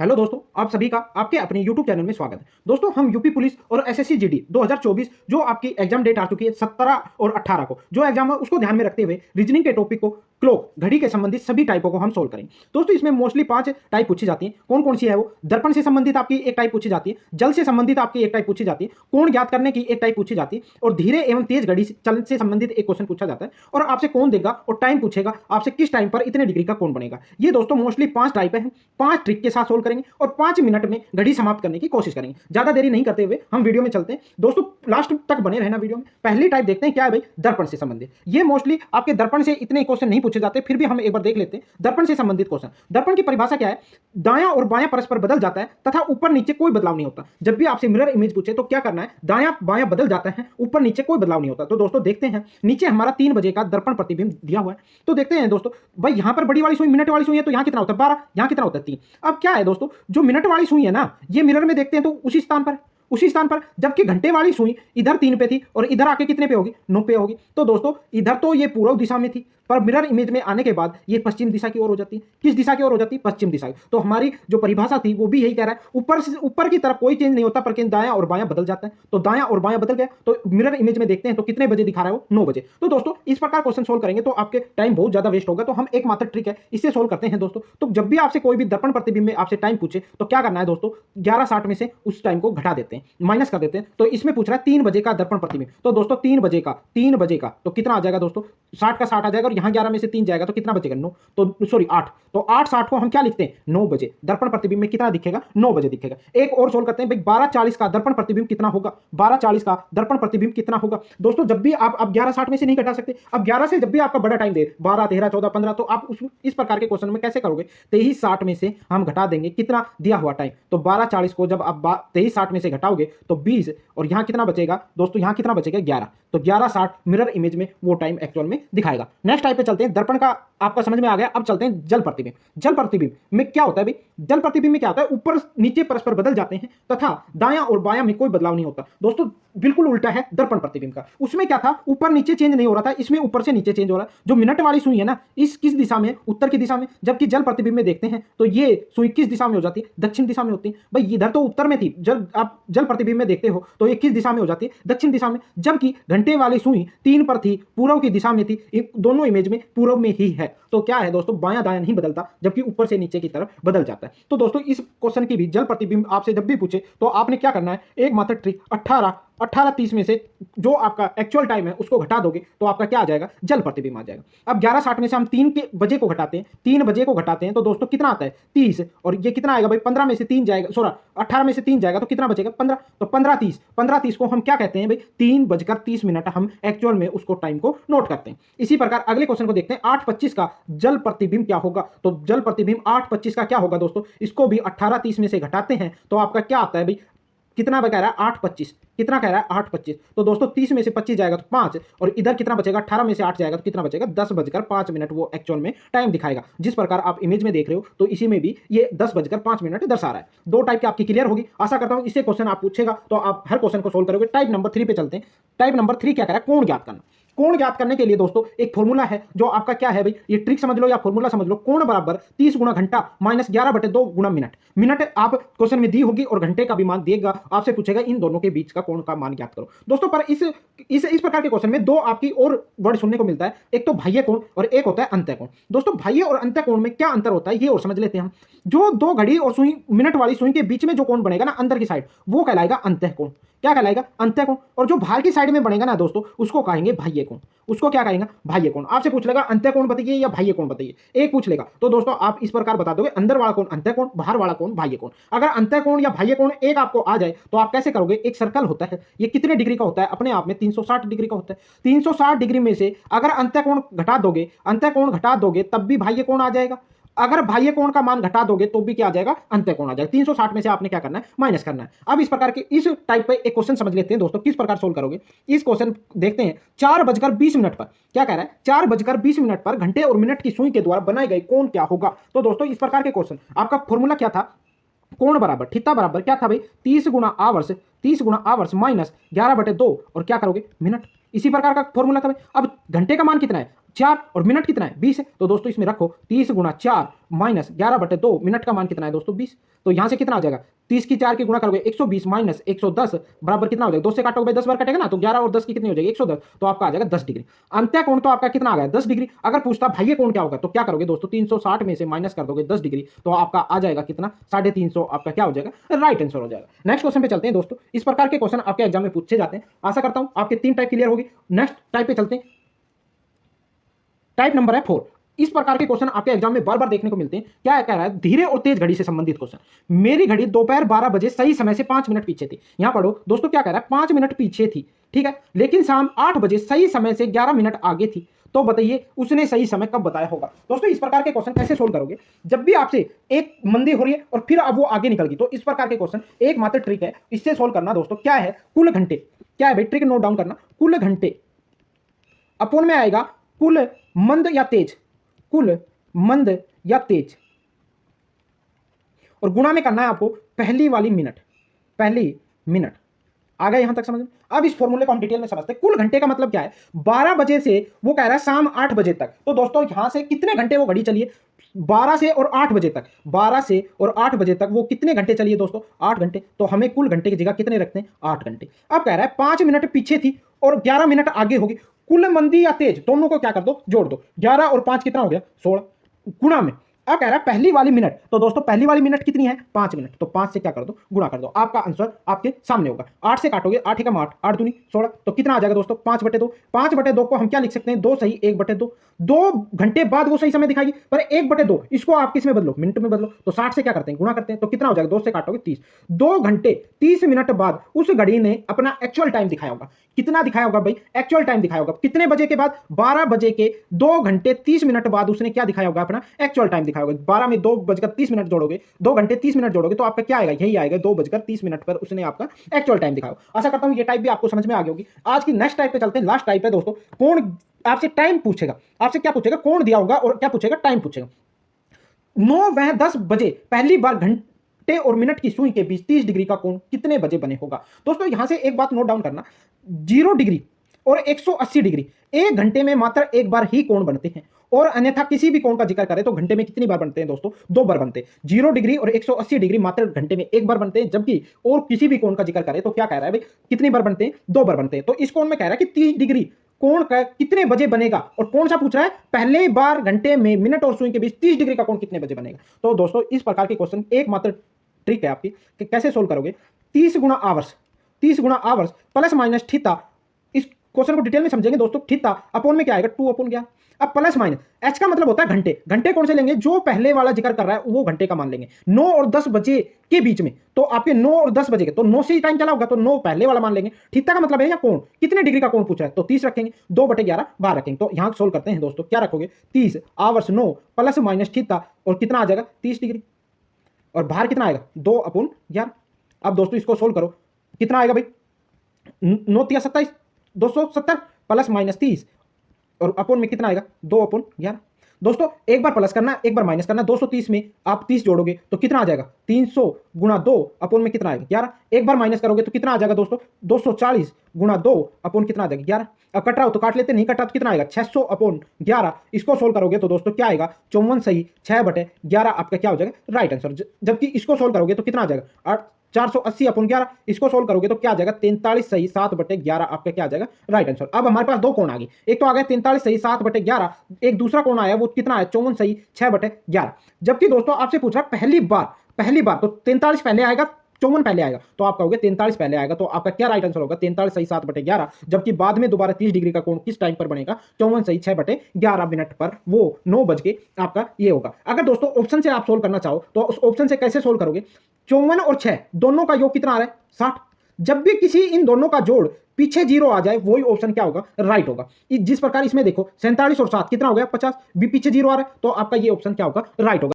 Hello दोस्तों, आप सभी का आपके अपने YouTube चैनल में स्वागत है। दोस्तों, हम यूपी पुलिस और एसएससी जीडी 2024 जो आपकी एग्जाम डेट आ चुकी है 17 और 18 को, जो एग्जाम है उसको ध्यान में रखते हुए रीजनिंग के टॉपिक को क्लॉक घड़ी के संबंधित सभी टाइपों को हम सोल्व करेंगे। दोस्तों, इसमें मोस्टली 5 टाइप पूछी जाती है। कौन कौन सी है वो? दर्पण से संबंधित आपकी एक टाइप पूछी जाती है, जल से संबंधित आपकी एक टाइप पूछी जाती है, कोण ज्ञात करने की एक टाइप पूछी जाती है, और धीरे एवं तेज घड़ी चलन से संबंधित एक क्वेश्चन पूछा जाता है। और आपसे कौन देगा और टाइम पूछेगा, आपसे किस टाइम पर इतने डिग्री का कौन बनेगा। ये दोस्तों मोस्टली 5 टाइप है, 5 ट्रिक के साथ सोल्व करेंगे और 5 मिनट में घड़ी समाप्त करने की कोशिश करेंगे। ज्यादा देरी नहीं करते हुए हम वीडियो में चलते हैं। दोस्तों, लास्ट तक बने रहना वीडियो में। पहली टाइप देखते हैं क्या है भाई, दर्पण से संबंधित। ये मोस्टली आपके दर्पण से इतने क्वेश्चन नहीं पूछे जाते, फिर भी हम एक बार देख लेते हैं दर्पण से संबंधित क्वेश्चन। दर्पण की परिभाषा क्या है? दायां और बायां परस्पर बदल जाता है तथा ऊपर नीचे कोई बदलाव नहीं होता। जब भी आपसे मिरर इमेज पूछे तो क्या करना है, दायां बायां बदल जाता है, ऊपर नीचे कोई बदलाव नहीं होता। तो दोस्तों देखते हैं, नीचे हमारा 3 बजे का दर्पण प्रतिबिंब दिया हुआ है। तो देखते हैं दोस्तों, भाई यहां पर बड़ी वाली सुई मिनट वाली सुई है, तो यहां कितना होता है 12, यहां कितना होता है 3। अब क्या है दोस्तों, जो मिनट वाली सुई है ना, ये मिरर में देखते हैं तो उसी स्थान पर, जबकि घंटे वाली सुई इधर 3 पे थी और इधर आके कितने पे होगी, 9 पे होगी। तो दोस्तों इधर तो ये पूर्व दिशा में थी, पर मिरर इमेज में आने के बाद ये पश्चिम दिशा की ओर हो जाती है। किस दिशा की ओर हो जाती है? पश्चिम दिशा की। तो हमारी जो परिभाषा थी वो भी यही कह रहा है, ऊपर की तरफ कोई चेंज नहीं होता, पर दायां और बायां बदल जाता है। तो दायां और बायां बदल गया, तो मिरर इमेज में देखते हैं तो कितने बजे दिखा रहा है वो, 9 बजे। तो दोस्तों इस प्रकार क्वेश्चन सोल्व करेंगे तो आपके टाइम बहुत ज्यादा वेस्ट होगा। तो हम एकमात्र ट्रिक है, इससे सोल्व करते हैं दोस्तों। तो जब भी आपसे कोई भी दर्पण प्रतिबिंब में आपसे टाइम पूछे तो क्या करना है दोस्तों, 11:60 में से उस टाइम को घटा देते हैं, माइनस कर देते हैं। तो इसमें पूछ रहा है 3 बजे का दर्पण प्रतिबिंब। तो दोस्तों 3 बजे का तो कितना आ जाएगा दोस्तों, 60 का 60 आ जाएगा, और यहां 11 में से 3 जाएगा तो कितना बचेगा, 9। तो सॉरी 8। तो 8:60 को हम क्या लिखते हैं, 9 बजे। दर्पण प्रतिबिंब में कितना दिखेगा, 9 बजे दिखेगा। एक और सोल्व करते हैं भाई, 12:40 का दर्पण प्रतिबिंब कितना होगा, 12:40 का दर्पण प्रतिबिंब कितना होगा। दोस्तों जब भी आप अब 11:60 में से नहीं घटा सकते, अब 11 से जब भी आपका बड़ा टाइम दे 12, 13, 14, 15, तो आप इस प्रकार के क्वेश्चन में कैसे करोगे, 23:60 में से हम घटा देंगे कितना दिया हुआ टाइम। तो 12:40 को जब आप 23:60 में से घटाओगे तो 20, और यहां कितना बचेगा दोस्तों, यहां कितना बचेगा 11। तो 11:60 मिरर इमेज में वो टाइम एक्चुअल में दिखाएगा। नेक्स्ट टाइप पे चलते हैं। दर्पण का आपका समझ में आ गया। अब चलते हैं जल प्रतिबिंब। जल प्रतिबिंब में क्या होता है भाई, जल प्रतिबिंब में क्या होता है, ऊपर नीचे परस्पर बदल जाते हैं तथा दायां और बायां में कोई बदलाव नहीं होता। दोस्तों बिल्कुल उल्टा है दर्पण प्रतिबिंब का। उसमें क्या था, ऊपर नीचे चेंज नहीं हो रहा था, इसमें ऊपर से नीचे चेंज हो रहा है। जो मिनट वाली सुई है ना, इस किस दिशा में, उत्तर की दिशा में। जबकि जल प्रतिबिंब में देखते हैं तो ये सुई किस दिशा में हो जाती है, दक्षिण दिशा में होती है। भाई इधर तो उत्तर में थी, जब आप जल प्रतिबिंब में देखते हो तो ये किस दिशा में हो जाती है, दक्षिण दिशा में। जबकि घंटे वाली सुई 3 पर थी, पूर्व की दिशा में थी, दोनों इमेज में पूर्व में ही है। तो क्या है दोस्तों, बायां दायां नहीं बदलता, जबकि ऊपर से नीचे की तरफ बदल जाता है। तो दोस्तों इस क्वेश्चन की भी जल प्रतिबिंब आपसे जब भी पूछे तो आपने क्या करना है, एक मात्र ट्रिक, 18:30 में से जो आपका एक्चुअल टाइम है उसको घटा दोगे तो आपका क्या आ जाएगा, जल प्रतिबिंब आ जाएगा। अब 11:60 में से हम 3 बजे को घटाते हैं, 3 बजे को घटाते हैं तो दोस्तों कितना आता है, 30। और ये कितना आएगा भाई, 15 में से 3 जाएगा, 18 में से 3 जाएगा तो कितना बचेगा, 15। तो 15:30 को हम क्या कहते हैं भाई, 3:30 हम एक्चुअल में उसको टाइम को नोट करते हैं। इसी प्रकार अगले क्वेश्चन को देखते हैं। 8:25 का जल प्रतिबिंब क्या होगा। तो जल प्रतिबिंब 8:25 का क्या होगा दोस्तों, इसको भी 18:30 में से घटाते हैं तो आपका क्या आता है भाई, कितना कह रहा है 8:25, कितना कह रहा है 8:25। तो दोस्तों 30 में से 25 जाएगा तो 5, और इधर कितना बचेगा, 18 में से 8 जाएगा तो कितना बचेगा, 10:05 वो एक्चुअल में टाइम दिखाएगा। जिस प्रकार आप इमेज में देख रहे हो तो इसी में भी ये 10:05 दर्शा रहा है। 2 टाइप की आपकी क्लियर होगी, आशा करता हूं। इससे क्वेश्चन आप पूछेगा तो आप हर क्वेश्चन को सोल्व करोगे। टाइप नंबर 3 पे चलते हैं। टाइप नंबर 3 क्या कह रहा है, कोण ज्ञात करना। कोण ज्ञात करने के लिए दोस्तों एक फॉर्मूला है, जो आपका क्या है भाई, ये ट्रिक समझ लो या फॉर्मूला समझ लो। कोण बराबर 30 गुणा घंटा माइनस 11/2 गुणा मिनट। मिनट आप क्वेश्चन में दी होगी और घंटे का भी मान देगा, आपसे पूछेगा इन दोनों के बीच का कोण का मान ज्ञात करो। दोस्तों पर इस प्रकार के क्वेश्चन में 2 आपकी और वर्ड सुनने को मिलता है, एक तो बाह्य कोण और एक होता है अंतः कोण। दोस्तों बाह्य और अंतः कोण में क्या अंतर होता है ये और समझ लेते हैं हम। जो 2 घड़ी और सुई, मिनट वाली सुई के बीच में जो कोण बनेगा ना अंदर की साइड, वो कहलाएगा अंतः कोण। क्या कहलाएगा, अंतः कोण। और जो बाहर की साइड में बनेगा ना दोस्तों, उसको कहेंगे बाह्य कोण। उसको क्या कहेंगे, बाह्य कोण। आपसे पूछ लेगा अंतः कोण बताइए या बाह्य कोण बताइए, एक पूछ लेगा तो दोस्तों आप इस प्रकार बता दोगे, अंदर वाला कोण अंतः कोण, बाहर वाला कोण बाह्य कोण। अगर अंतः कोण या बाह्य कोण एक आपको आ जाए तो आप कैसे करोगे, एक सर्कल होता है, ये कितने डिग्री का होता है, अपने आप में 360 डिग्री का होता है। 360 डिग्री में से अगर अंतः कोण घटा दोगे तब भी बाह्य कोण आ जाएगा। अगर बाह्य कोण का मान घटा दोगे तो भी क्या आ जाएगा, अंतः कोण आ जाएगा। 360 में से आपने क्या करना है, माइनस करना है। अब इस प्रकार के इस टाइप पे एक क्वेश्चन समझ लेते हैं दोस्तों, किस प्रकार सोल्व करोगे। इस क्वेश्चन देखते हैं। 4:20 पर क्या कह रहा है, 4:20 पर घंटे और मिनट की सुई के द्वारा बनाए गए कोण क्या होगा। तो दोस्तों इस प्रकार के क्वेश्चन, आपका फॉर्मूला क्या था, कोण बराबर थीटा बराबर क्या था भाई, 30 गुणा आवर्स माइनस 11/2 और क्या करोगे, मिनट। इसी प्रकार का फॉर्मूला था भाई। अब घंटे का मान कितना है, 4 और मिनट कितना है 20 है। तो दोस्तों इसमें रखो 30 गुणा 4 माइनस 11/2, मिनट का मान कितना है दोस्तों 20। तो यहां से कितना आ जाएगा 30 की 4 की गुणा करोगे 120 माइनस 110 बराबर कितना हो जाएगा 2 से काटोगे 10 बार कटेगा ना, तो 11 और 10 की कितनी हो जाएगी 110, तो आपका आ जाएगा 10 डिग्री। अंत्य कोण तो आपका कितना आ गया 10 डिग्री। अगर पूछता भाई कोण क्या होगा तो क्या करोगे दोस्तों 360 में से माइनस कर दोगे 10 डिग्री, तो आपका आ जाएगा कितना 350 आपका क्या हो जाएगा राइट आंसर हो जाएगा। नेक्स्ट क्वेश्चन पे चलते हैं दोस्तों। इस प्रकार के क्वेश्चन आपके एग्जाम में पूछे जाते हैं। आशा करता हूं आपके 3 टाइप क्लियर होगी। नेक्स्ट टाइप पे चलते हैं। टाइप नंबर है 4। इस प्रकार के क्वेश्चन आपके एग्जाम में बार बार देखने को मिलते हैं। क्या कह रहा है धीरे और तेज घड़ी से संबंधित क्वेश्चन। मेरी घड़ी दोपहर 12 बजे सही समय से 5 मिनट पीछे थी। यहां पढ़ो दोस्तों क्या कह रहा है 5 मिनट पीछे थी, ठीक है, लेकिन शाम 8 बजे सही समय से 11 मिनट आगे थी। तो बताइए उसने सही समय कब बताया होगा। दोस्तों इस प्रकार के क्वेश्चन कैसे सोल्व करोगे, जब भी आपसे एक मंदी हो रही है और फिर अब वो आगे निकल गई, तो इस प्रकार के क्वेश्चन एकमात्र ट्रिक है इससे सोल्व करना दोस्तों। क्या है कुल घंटे, क्या है भाई ट्रिक नोट डाउन करना। कुल घंटे अपोन में आएगा कुल मंद या तेज, कुल मंद या तेज, और गुणा में करना है आपको पहली वाली मिनट, पहली मिनट। आ गया यहां तक समझ में। अब इस फॉर्मूले को हम डिटेल में समझते हैं। कुल घंटे का मतलब क्या है 12 बजे से वो कह रहा है शाम 8 बजे तक। तो दोस्तों यहां से कितने घंटे वो घड़ी चली है 12 से और 8 बजे तक, 12 से और 8 बजे तक वो कितने घंटे चलिए दोस्तों 8 घंटे। तो हमें कुल घंटे की जगह कितने रखते हैं 8 घंटे। अब कह रहा है 5 मिनट पीछे थी और 11 मिनट आगे होगी। कुल मंदी या तेज दोनों को क्या कर दो जोड़ दो, 11 और 5 कितना हो गया 16, गुणा में। अब कह रहा है पहली वाली मिनट, तो दोस्तों पहली वाली मिनट कितनी है 5 मिनट, तो 5 से क्या कर दो गुणा कर दो। आपका आंसर आपके सामने होगा। 8 से काटोगे 8 एकम 8, 8 दूनी 16, तो कितना आ जाएगा दोस्तों 5/2। 5/2 को हम क्या लिख सकते हैं 2 सही 1/2। 2 घंटे बाद वो सही समय दिखाएगी, पर 1/2 इसको आप किस में बदलो मिनट में बदलो। तो 60 से क्या करते हैं गुणा करते हैं, तो कितना हो जाएगा 2 से काटोगे 30। 2 घंटे 30 मिनट बाद उस घड़ी ने अपना एक्चुअल टाइम दिखाया होगा। कितना दिखाया होगा भाई एक्चुअल टाइम दिखाया होगा कितने बजे के बाद 12 बजे के 2 घंटे 30 मिनट बाद उसने क्या दिखाया होगा अपना एक्चुअल टाइम दिखाया होगा। 12 में 2:30 जोड़ोगे 2 घंटे 30 मिनट जोड़ोगे तो आपका क्या आएगा यही आएगा 2:30 पर उसने आपका एक्चुअल टाइम दिखाया। आशा करता हूं ये टाइप भी आपको समझ में आ गई होगी। आज की नेक्स्ट टाइप पे चलते हैं। लास्ट टाइप है दोस्तों कौन आपसे टाइम पूछेगा, आपसे क्या पूछेगा कौन दिया होगा और क्या पूछेगा टाइम पूछेगा। 9 व 10 बजे पहली बार घंटे और मिनट की सुई के बीच 30 डिग्री का कोण कितने बजे बने होगा। दोस्तों यहां से एक बात नोट डाउन करना 0 डिग्री और 180 डिग्री एक घंटे में मात्र एक बार ही कोण बनते हैं, और अन्यथा किसी भी कोण का जिक्र करें तो घंटे में कितनी बार बनते हैं दोस्तों 2 बार बनते हैं। 0 डिग्री और 180 डिग्री मात्र घंटे में एक बार बनते हैं, जबकि और किसी भी कोण का जिक्र करें तो क्या कह रहा है भाई कितनी बार बनते हैं 2 बार बनते हैं। तो इस कोण में कह रहा है कि 30 डिग्री कोण का कितने बजे बनेगा, और कौन सा पूछ रहा है पहले बार घंटे में मिनट और सुई के बीच 30 डिग्री का कोण कितने बजे बनेगा। तो दोस्तों इस प्रकार के क्वेश्चन एकमात्र ट्रिक है आपकी कि कैसे सोल्व करोगे। 30 गुणा आवर्स प्लस माइनस थीटा। इस क्वेश्चन को डिटेल में समझेंगे दोस्तों। थीटा अपोन में क्या आएगा 2/11। अब प्लस माइनस एच का मतलब होता है घंटे। घंटे कौन से लेंगे जो पहले वाला जिक्र कर रहा है वो घंटे का मान लेंगे। 9 और 10 बजे के बीच में, तो आपके 9 और 10 बजे के, तो 9 से ही टाइम चला होगा तो 9 पहले वाला मान लेंगे। थीटा का मतलब है या कोण कितने डिग्री का कोण पूछ रहा है, तो 30 रखेंगे। 2/11 12 रखेंगे। तो यहां सोल्व करते हैं दोस्तों। क्या रखोगे 30 आवर्स 9 प्लस माइनस थीटा, और कितना आ जाएगा 30 डिग्री, और बाहर कितना आएगा 2/11। अब दोस्तों इसको सोल्व करो कितना आएगा भाई 9 × 27 270 प्लस माइनस 30, और अपोन में कितना आएगा 2/11। दोस्तों एक बार प्लस करना एक बार माइनस करना। 230 में आप 30 जोड़ोगे तो कितना आ जाएगा 300 गुणा 2 अपोन में कितना आएगा 11। एक बार माइनस करोगे तो कितना आ जाएगा दोस्तों 240 गुणा 2 अपोन कितना आ जाएगा 11। अब कट रहा हो तो काट लेते, नहीं कट रहा तो कितना आएगा 600/11। इसको सोल्व करोगे तो दोस्तों क्या आएगा 54 सही 6/11 आपका क्या हो जाएगा राइट आंसर। जबकि इसको सोल्व करोगे तो कितना आ जाएगा 480/11। इसको सोल्व करोगे तो क्या आ जाएगा 43 सही 7/11 आपका क्या आ जाएगा राइट आंसर। अब हमारे पास दो कोण आ गए, एक तो आ गया 43 सही 7/11, एक दूसरा कोण आया वो कितना आया 54 सही 6/11। जबकि दोस्तों आपसे पूछ रहा पहली बार तो 43 पहले आएगा 54 पहले आएगा, तो आपका हो गया 43 पहले आएगा। तो आपका क्या राइट आंसर होगा 43 सही 7/11। जबकि बाद में दोबारा 30 डिग्री का कोण किस टाइम पर बनेगा 54 सही 6/11 मिनट पर, वो 9 बज के आपका ये होगा। अगर दोस्तों ऑप्शन से आप सोल्व करना चाहो तो उस ऑप्शन से कैसे सोल्व करोगे 54 और 6 दोनों का योग कितना आ रहा है 60। जब भी किसी इन दोनों का जोड़ पीछे 0 आ जाए वही ऑप्शन क्या होगा राइट होगा। जिस प्रकार इसमें देखो 47 और 7 कितना हो गया 50, भी पीछे 0 आ रहा है तो आपका ये ऑप्शन क्या होगा राइट होगा।